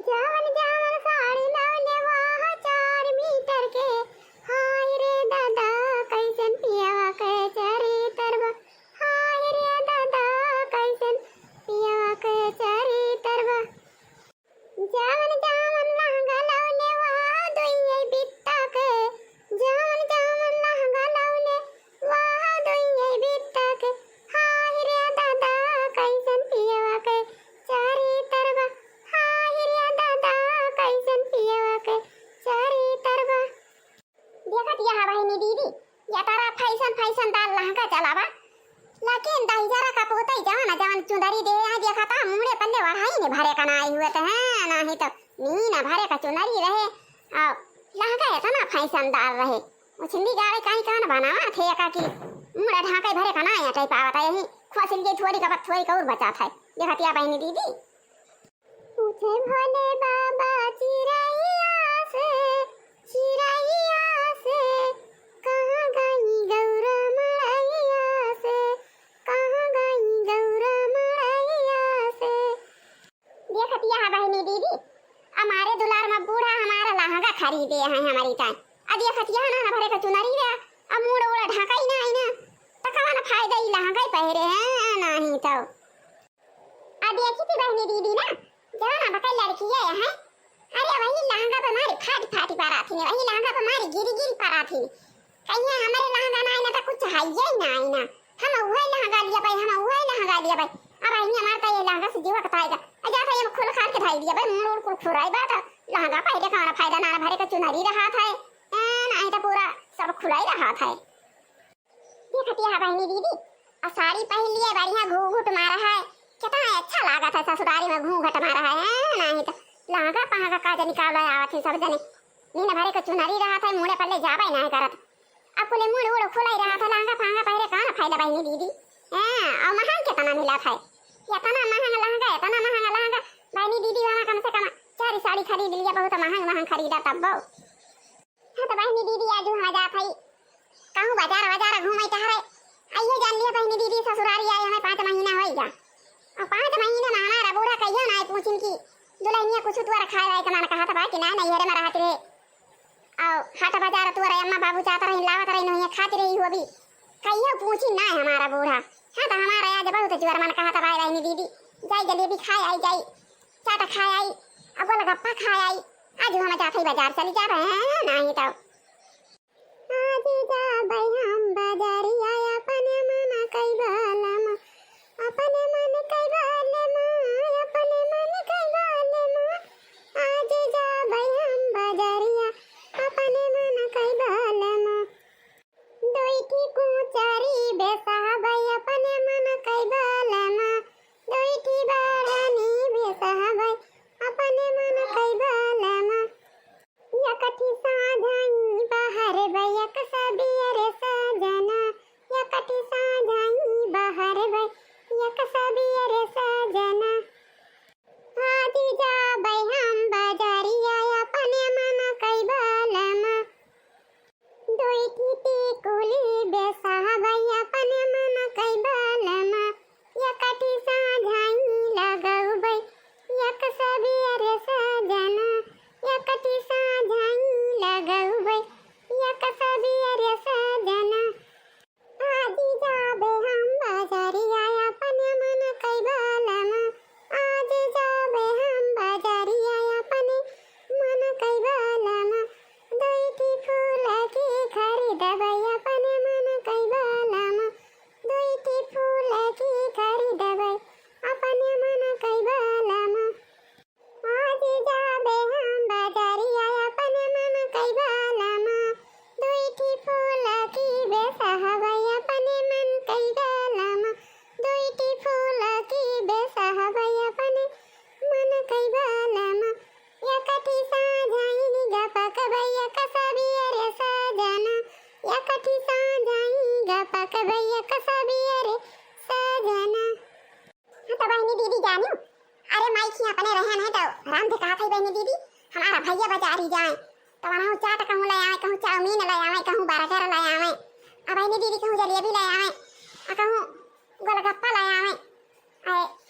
जावन जावन साड़ी लावले वाह 4 मीटर के। हाय रे दादा कैसन पियावा के चरितरवा। हाय रे दादा कैसन पियावा के चरितरवा। जावन जावन लहंगा लावले वाह 2 बित्ता के। जावन जावन लहंगा लावले वाह 2 बित्ता के। हाय रे दादा कैसन पियावा के चरितरवा। हाय रे दादा कैसन पियावा के चरितरवा। देखत यह बहिनी दीदी या तारा फैशन दाल लहंगा चलावा लेकिन दाई जरा का पोतई जवन जवन चुंदरी दे आ देखा ता मुंडे पल्ले वहाई ने भरे का नाई हुए तो है नहीं तो नी ना भरे का चुंदरी रहे और लहंगा इतना फैशन दाल रहे उछली गाड़ी काई कान बनावा थे का की मुंडा ढाके भरे का नाई टाइप आवता यही खोसिल के थोड़ी का थोड़ी का और बचा था। देखत या बहिनी दीदी पूछे भोले बाबा चिरैया से कहाँ गई गौरा मड़ैया से। कहाँ गई गौरा मड़ैया से। देखत यह बहिनी दीदी हमारे दुलार में बूढ़ा हमारा लहंगा खरीदे हैं हमारी टाइम अब देखत यह ना भरे का चुनरी रे अब मुड़ उड़ा ढाका ही ना आई ना तो कहाँ ना फायदा ही लहंगा ही पहरे हैं नहीं तो अब देखी थी बहिनी दीदी ना जाना बकई लड़की है यहाँ अरे वही लहंगा पे मारी फाटी पारा थी वही लहंगा पे मारी गिरी पारा थी कहीं हमारे लहंगा ना आईना तो कुछ है ही ना आईना हम वही लहंगा लिया भाई अब आई हमारा ये लहंगा से जीवा कटाएगा अजा था ये खुल खान के धाई दिया भाई मुड़ कुल खुराई बात लहंगा पहले का फायदा ना भरे का चुनरी रहा था नहीं तो पूरा सब खुलाई रहा था। देखती है बहनी दीदी और साड़ी पहन लिए बढ़िया घूंघट मारा है कितना अच्छा लगा था ससुरारी में घूंघट मारा है नहीं तो लहंगा पहन का निकाल आवा थे सब जने नीन भरे का चुनरी रहा था मुड़े पल्ले जाबा नहीं करत अब कुले मुड़ उड़ खुलाई रहा था लहंगा पहन पहले कहां फायदा बहनी दीदी और महंग कितना मिला था इतना महंगा लहंगा बहनी दीदी वहां कम से कम 4 साड़ी खरीद लिया बहुत महंग खरीदा तब बहु हां तो बहनी दीदी आज वहां जा थई कहूं बाजार घूमई टहरे आइए जान लिया बहनी दीदी ससुरारी आए हमें 5 महीना होई जा और 5 महीने में हमारा बूढ़ा कहियो ना पूछिन की दुल्हनिया कुछ तुअर खाए वाए कमान कहा था कि ना नहीं रे में रहत रे और हाट बाजार तुअर अम्मा बाबू चाहता रही लावत रही नहीं खाती रही हो अभी कहियो पूछी ना हमारा बूढ़ा हां तो हमारा आज बहुत जुअर मन कहा था भाई बहनी दीदी जाई जलेबी खाए आई जाई चाट खाए आई अब गोलगप्पा खाए आई आज हम जाते बाजार चली जा रहे हैं नहीं तो आज जा भाई हम बाजारिया अपने मन कई बालम अपने मन कई बालम अपने मन कई बालम आज जा भाई हम बाजारिया अपने मन कई बालम दोई की कुचारी बेसा भाई अपने मन कई बालम दोई की बारानी बेसा भाई अपने मन कई बालम यकठी साझाई बाहर भयक सबीर सजना यकठी साझाई बाहर भयक सबीर सजना आज जा भाई हम बाजारिया अपने मन कई बालम दोई की कुली बेसा भाई अपने मन कई बालम यकठी साझाई लगाऊ भाई यक सबीर सजना यकठी साझाई लगाऊ भाई यक सबीर सजना आज जाबे हम बाजारिया अपने मन कई बालम आज जाबे हम बाजारिया अपने मन कई बालम दोई की फूल की खरीदबै अपने मन कई बालम दोई की फूल की खरीदबै अपने मन कई बालम आज जाबे हम बाजारिया अपने मन कई बालम दोई की फूल की बेसहबै अपने मन कई बालम दोई की फूल की बेसहबै अपने मन कई बालम यकठी साझाई गपकबै यक सबीर सजना यकठी साझाई गपकबै यक सबीर सजना तो बहनी दीदी जानियो अरे माइकी अपने रहन है तो राम से कहा था बहनी दीदी हमारा भैया बाजारी जाए तो वहां चाट कहूं ले आए कहूं चाउमीन ले आए कहूं बर्गर ले आए अब बहनी दीदी कहूं जलेबी ले आए कहूं गोलगप्पा ले आए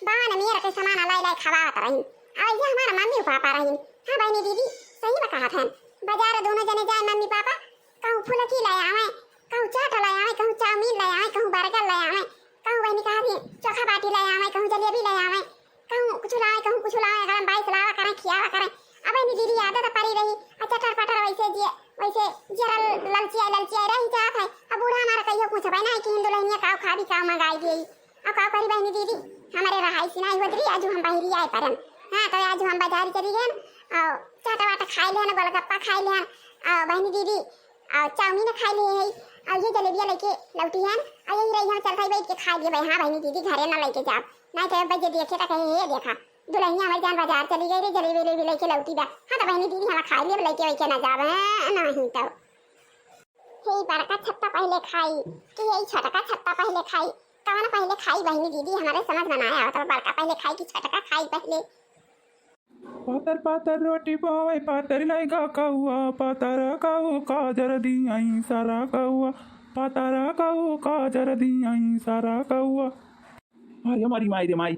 बान मेरा के सामान लाई लाई खवात रही और ये हमारा मम्मी पापा रही। हाँ बहनी दीदी सही में कहा था, बाजार दोनों जने जाए मम्मी पापा, कहूँ फुलकी ले आवे, कहूँ चाट ले आवे, कहूँ चाउमीन ले आवे, कहूँ बर्गर ले आवे, कहूँ बहनी कहा थी चोखा बाटी ले आवे, कहूँ जलेबी ले आवे, कहूँ कुछ लावे, कहूँ कुछ लावे, गरम बाइस लावा करें खियावा करें। अब बहनी दीदी आदत पड़ी रही, चटर पटर वैसे जरा ललचिया रही चाहत है। अब बूढ़ा हमारा कहियो पूछ भाई ना कि हिंदू लहनिया काव खा भी काव मंगाई दी। अब काव करी बहनी दीदी हमारे रहाई सिनाई होत रही, आज हम बाहरी आए परन। हाँ तो आज हम बाजार चली गए और चाटा वाटा खाई लेन, गोलगप्पा खाई लेन और बहनी दीदी और चाउमीन खाई लिए है और ये जलेबियाँ लेके लौटी हैं और यही रही हम चलते बैठ के खा लिए भाई। हाँ बहनी दीदी घरे ना लेके जाओ, नहीं तो बजे देखे तो कहे ये देखा दुल्हनिया हमारी जान बाजार चली गई रे, जलेबी लेके लौटी बा। हाँ तो बहनी दीदी हम खाई लिए लेके वैके ना जाब नहीं तो हे बड़का छत्ता पहले खाई कि यही छोटा का छत्ता पहले खाई, कौन पहले खाई बहनी दीदी हमारे समझ बनाया तो बड़का पहले खाई कि छोटा का खाई पहले। पातर पातर रोटी पावे पातर लगा कौआ, पातर कौ काजर दी आई सारा कौआ, पातर कौ काजर दी आई सारा कौआ। अरे हमारी माई रे माई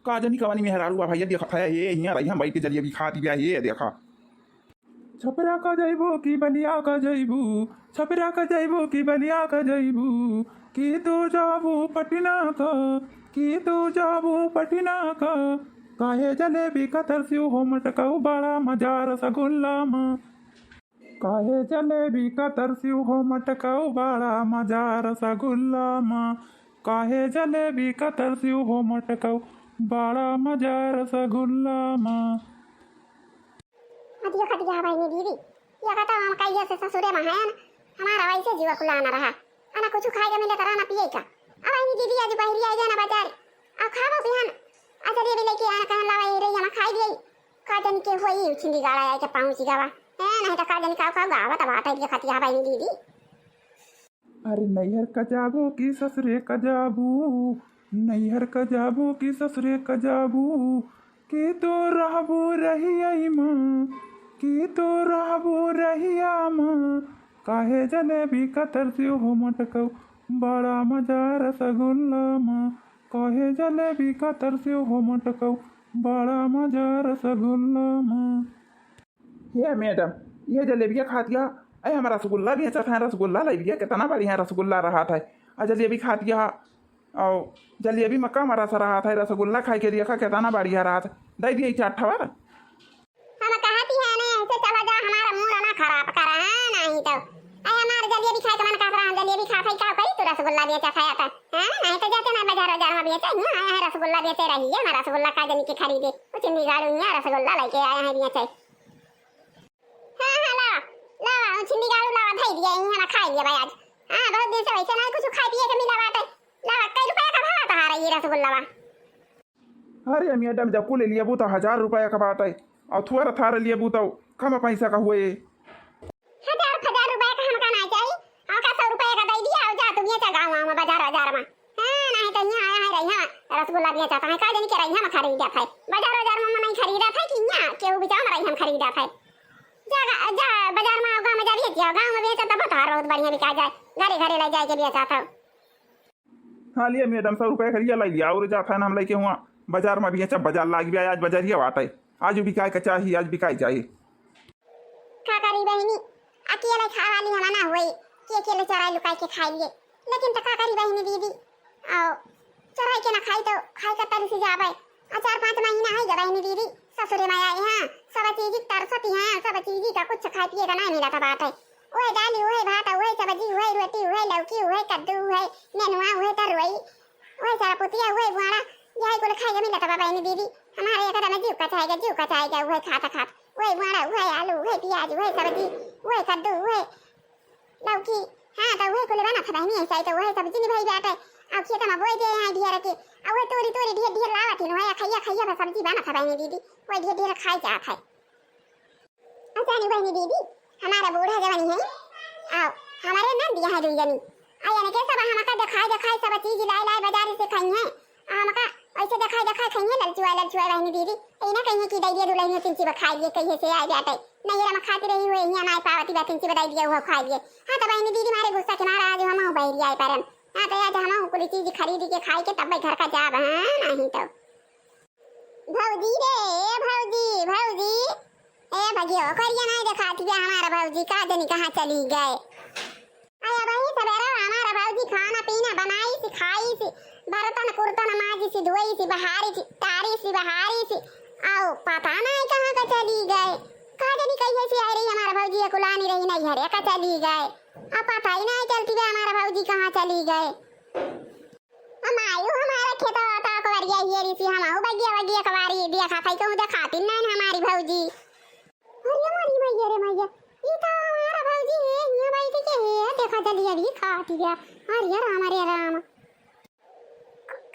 काजनी कवानी में हरारुआ भैया देखा था ये यहाँ रही हम बैठ के जलेबी खा दिया ये देखा। छपरा का जैबू की बलिया का जैबू, छपरा का जैबू की बलिया का जैबू, कि तू जाबू पटना का, कि तू जाबू पटना का, काहे जलेबी का तरस्यू हो मटकाऊ बड़ा मजा रसगुल्ला माँ, काहे जलेबी का तरस्यू हो मटकाऊ बड़ा मजा रसगुल्ला माँ, काहे जलेबी का तरस्यू हो मटकाऊ बड़ा मजा रसगुल्ला माँ। अदियो खदिया बहनी दीदी ये कहता हम कहिए से ससुरे में है ना हमारा वैसे जीवा खुला ना रहा, अना कुछ खाएगा मिले तो ना पिए का। अब बहनी दीदी आज बहरी आ जाना बाजार अब खावा बिहान अच्छा ये भी लेके आना कहन लावा रे हम खाई दिए काजन के होई छिंदी गाड़ा आके पहुंच गवा है नहीं तो काजन का गावा तब आता ये खतिया बहनी दीदी। अरे नैहर का जाबू की ससुरे का जाबू, नैहर का जाबू की ससुरे का जाबू, कि तो रहबू रही माँ, कि तो रहबू रहिया माँ, काहे जलेबी का तरस्यू हो मटकऊ बड़ा मजा रसगुल्ला माँ, काहे जलेबी का तरस्यू हो मटकऊ बड़ा मजा रसगुल्ला माँ। ये मैडम ये जलेबियाँ खा दिया, अरे हमारा रसगुल्ला भी अच्छा था, रसगुल्ला लाई दिया कितना बढ़िया रसगुल्ला रहा था, और जलेबी खा दिया और जलेबी मक्का हमारा सा रहा था, रसगुल्ला खाई के देखा कितना बढ़िया रहा था, दे दिए चाट ठवा। हम कहती है ना ऐसे चला जा हमारा मुंह ना खराब करा नहीं तो अरे हमारे जलेबी खाए तो मन कर रहा जलेबी खा खाई क्या करी तू रसगुल्ला बेचा खाया था हैं नहीं तो जाते ना बाजार में बेचा नहीं आया है रसगुल्ला बेचे रही है, हमारा रसगुल्ला का जनी के खरीदे वो चिंदी गाड़ू में रसगुल्ला लेके आया है दिया चाहिए। हां हां ला ला चिंदी गाड़ू ला धई दिया यहां ना खाई लिया भाई आज। हां बहुत दिन से वैसे नहीं कुछ खाई पिए के मिला बात है, ला कई रुपए का भाव था रही रसगुल्ला वा। अरे मैडम जब को ले लिया वो तो 1000 रुपये का बात है और थोड़ा था लिए वो तो कम पैसा का हुए 1000 रुपए का हमका नहीं चाहिए, हमका 100 रुपए का दे दिया और जा तुम ये गाँव में बाजार में हां नहीं तो यहाँ आया है रही रसगुल्ला बेचा था का जन के रही हम खरीदा था बाजार में नहीं खरीदा था कि यहाँ केहू बेचा रही हम खरीदा था जा जा बाजार में गाँव में जा बेचा गाँव में बेचा तब तो बहुत बढ़िया बिका जाए घरे घरे ले जाए के बेचा था। हाँ लिया मैडम 100 रुपये खरीदा ला लिया और जाता है ना हम लेके हुआ बाजार में भी अच्छा बाजार लाग गया आज बाजार ही आता है आज बिकाई का चाहिए आज बिकाई चाहिए। का करी बहनी अकेले खा वाली हम ना हुई कि अकेले चराई लुकाई के खाई लिए लेकिन तो का करी बहनी दीदी और चराई के ना खाई तो खाई का तरी से जावे 4-5 महीना है बहनी दीदी ससुरे में आए हैं सब चीज तरसती हैं सब चीज का कुछ खाई पिए का नहीं मिला था बात है वही दाली वही भात वही सब्जी वही रोटी वही लौकी वही कद्दू वही नेनुआ वही तरुई वही सारा पुतिया वही बुआड़ा यही को खाई का मिला था बहनी दीदी हमारे एक में जीव का चाहेगा वही खाता वही बुआड़ा वही आलू वही प्याज वही सब्जी वही कद्दू वही लौकी हाँ तो वही को बना था बहनी ऐसा तो वही सब्जी नहीं भाई जाता अब खेत में बोई दे हैं ढेर के अब वही तोरी ढेर लावत है वही खैया सब्जी बना था बहनी दीदी वही ढेर खाई जात है। अच्छा नहीं बहनी दीदी हमारा बूढ़ा जवानी है आओ हमारे ना दिया है दुनिया आया ने के सब हमका दिखाई सब चीज लाई बाजार से खाई है हमका ऐसे दिखाई खाई है ललचुआ बहनी दीदी ए ना कहीं की दई दिए दुलाई ने तिनची खाई लिए कहीं से आ जाते नहीं रे मैं खाती रही हुई यहां ना पावती बा तिनची बताई दिया हुआ खाई लिए। हां तो बहनी दीदी मारे गुस्सा के मारा आज हम बहरी आए परन हां तो आज हम कोई चीज खरीद के खाई के तब घर का जाब हां नहीं तो भौजी रे भौजी भौजी ए भगियो करिया नहीं दिखाती है हमारा भौजी का जानी कहाँ चली गए। आया भाई सवेरा हमारा भौजी खाना पीना बनाई सी खाई सी बर्तन कुर्तन माजी सी धोई सी बहारी सी तारी सी बहारी सी आओ पता नहीं कहाँ का चली गए। का जानी कैसे सी आ रही हमारा भौजी कुलानी रही नहीं घरे का चली गए। अब पता ही नहीं चलती है हमारा भौजी कहाँ चली गए। हमारे खेता वाता कवरिया ये रीति हमाऊ बगिया बगिया कवारी दिया खाई को मुझे खाती नहीं हमारी भौजी। अरे हमारी भैया रे भैया ये तो हमारा भौजी है ये भाई के है देखा चली अभी खाती गया। अरे राम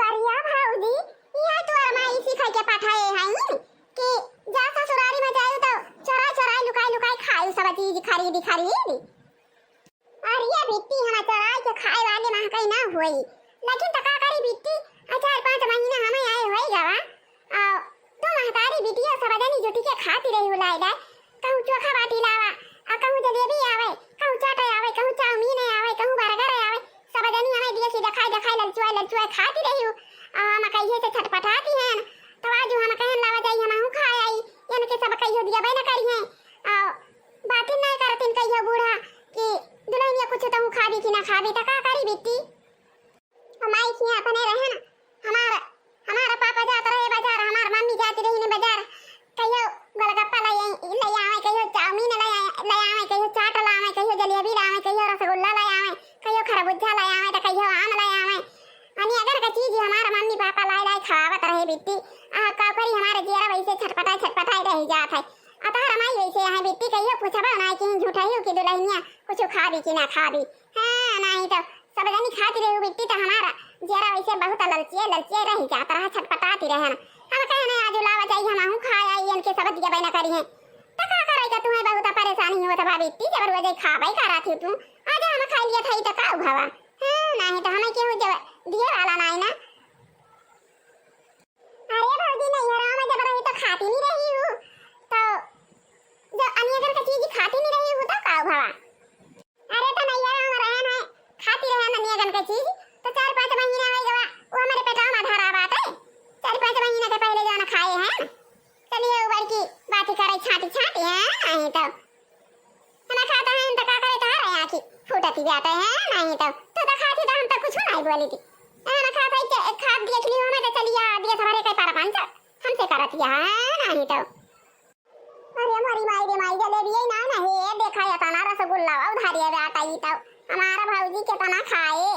करिया भौजी ये तो हमारी सिखा के पठाए हैं कि जा ससुरारी में जाओ तो चरा चरा लुकाई लुकाई खाओ सब चीज खरीदी खरीदी। अरे ये बिट्टी हम चराई के खाए वाले में कहीं ना हुई लेकिन तका करी बिट्टी 4-5 महीना हमें आए होई गवा तो महतारी बिटिया सब जनी जुटी के खाती रही बुलाई दे कहूं चोखा बाटी लावा कहूं जलेबी आवे कहूं चाट आवे कहूं चाउमीन आवे कहूं बर्गर आवे सब जनी हमें दिए से दिखाई ललचुआ खाती रही हम कहिए से छटपटाती हैं तो आज हम कहन लावा जाई हम खाए आई यानी के सब कहियो दिया बना करी हैं बात नहीं करतिन कहियो बूढ़ा कि दुल्हनिया कुछ तो खाबी कि ना खाबी त का करी बिट्टी हमारी खिया अपने रहे ना हमारा पापा जाता रहे बाजार हमार मम्मी जाती रही ने बाजार कहियो गोलगप्पा ले आवे कहियो चाउमीन ले आवे कहियो चाट ले आवे कहियो जलेबी ले आवे कहियो रसगुल्ला ले आवे कहियो खरबूजा ले आवे तो कहियो आम ले आवे अनि अगर का चीज हमारा मम्मी पापा लाई खावत रहे बिट्टी का करी हमारे जेरा वैसे छटपटाई रह जात है अतः रमाई वैसे है बिट्टी कहियो पूछबा ना कि झूठा ही कि दुल्हनिया कुछ खाबी कि ना खाबी हां नहीं तो सब जनी खाती रही बिट्टी तो हमारा जरा वैसे बहुत ललचिए रह जाता रहा छटपटाती रहे ना हम कहने आज लावा चाहिए हम खाए आई इनके सब दिया बना करी है तो का करेगा तुम्हें बहुत परेशानी हो तो बिट्टी जब रोज खाबई करा थी तू आज हम खा लिया था तो का भावा हां नहीं तो हमें क्यों जब दिए वाला नहीं ना। अरे भौजी नहीं हो रहा मैं जब रही तो खाती नहीं रही हूं तो जब अन्य अगर का चीज खाती नहीं रही हूं तो का भावा। अरे तो नहीं यार हम रहन है खाती रहे ना नियगन का चीज तो 4-5 महीना हो गया वो हमारे पेट में धरा बात है 4-5 महीना के पहले जाना खाए हैं चलिए ऊपर की बात करे छाटी है नहीं तो हम खाता है तो का करे तो हर आंखी फूटती जाते हैं नहीं तो खाती तो हम तो कुछ नहीं बोली थी हम खाता है खा दिया खिली हमें तो चलिए दिया तुम्हारे कई पारा पंच हमसे करती है नहीं तो। अरे हमारी माई रे माई जलेबी ना है देखा या तना रसगुल्ला उधारी है आटा ही तो हमारा भौजी के तना खाए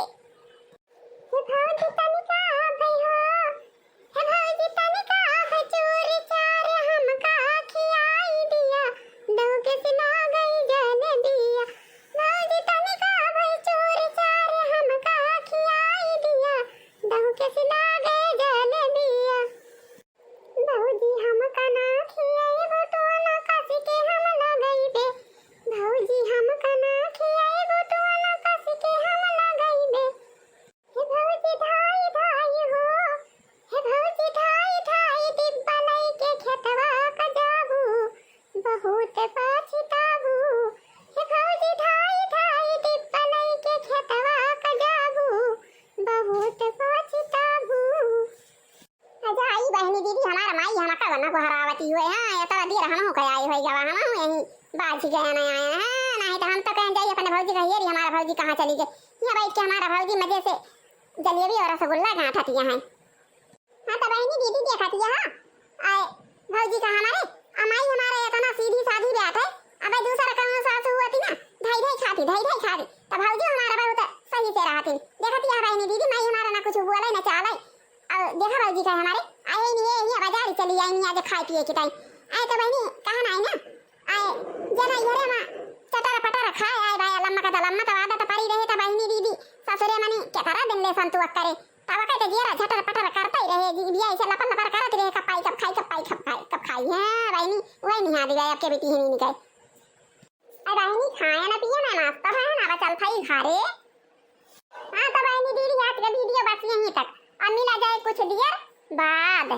हे भौजी तनिका भई हो हे भौजी तनिका भई चोरी चार हमका खियाई दिया दो के सिना गई जाने दिया भौजी तनिका भई चोरी चार हमका खियाई दिया दो के सिना गई जाने दिया भौजी हमका ना खियाई वो तो ना कसी के हम लगई बे भौजी हमका ना खियाई वो तो ना कसी के हम लगई बे हे भौजी धाई धाई हो हे भौजी धाई धाई डिब्बा लई के खेतवा का जाबू बहुत पछताबू हे भौजी धाई धाई डिब्बा लई के खेतवा का जाबू बहुत पछताबू। अच्छा आई बहनी दीदी हमारा माई हमका बना को हरावती हुए हां या तो दिर हम हो के आई होई गवा हम यही बाज गए ना आए हैं नहीं तो हम तो कहीं जाइए अपने भौजी कहिए रे हमारा भौजी कहां चली गई ये बैठ के हमारा भौजी मजे से जलेबी और रसगुल्ला गांठती हैं। हां तो बहनी दीदी देखती है आए भौजी का हमारे अमाई हमारे इतना सीधी सादी बात है अब दूसरा काम सासू होती ना धाई खाती तो भौजी हमारा बहुत सही से रहती देखती है बहनी दीदी माई हमारा ना कुछ बोले ना चाले और देखा भौजी का हमारे आए नहीं ये बाजार चली आई नहीं आज खाई पिए की टाइम आए तो बहनी कहां ना आई ना आए जना येरे मा चटर पटर खाए आए भाई लम्मा का आदत पड़ी रहे तो बहनी दीदी ससुरे मनी के करा दिन ले संतुक करे तब कहते जेरा झटर पटर करते ही रहे बिया ऐसे लपन लपर करते रहे कब खाई है बहनी वही नहीं आ गई आपके बेटी ही नहीं गए अरे बहनी खाया ना पिए ना नाश्ता है ना बस चल खाई खा रे हां तो बहनी दीदी आज का वीडियो बस यहीं तक अब मिला जाए कुछ देर बाद।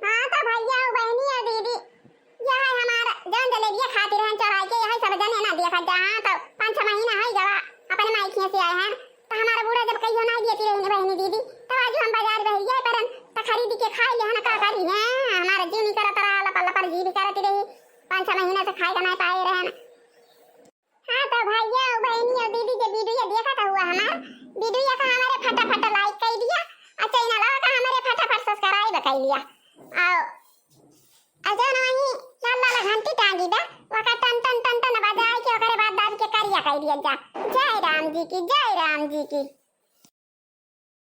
हां तो भैया बहनी और दीदी यह है हमारा जन जलेबिया खाती रहन चढ़ाई के यही सब जने ना देखा जहां तो 5-6 महीना हो गया अपने मायके से आए हैं तो हमारा बूढ़ा जब कहियो ना देती रही बहनी दीदी तो आज हम बाजार रह गए पर तो खरीद के खा लिया ना का करी है खाती रही 5-6 महीने से खाएगा नहीं पाए रहे ना। हाँ तो भैया और बहनी और दीदी के वीडियो देखा था हुआ हमारा वीडियो का हमारे फटाफट लाइक कर दिया और चैनल का हमारे फटाफट सब्सक्राइब कर लिया और अजो नहीं लाल लाल घंटी टांगी दे वका टन टन टन टन बजाए के ओकरे बाद दाब के करिया कर दिया जा। जय राम जी की जय राम जी की।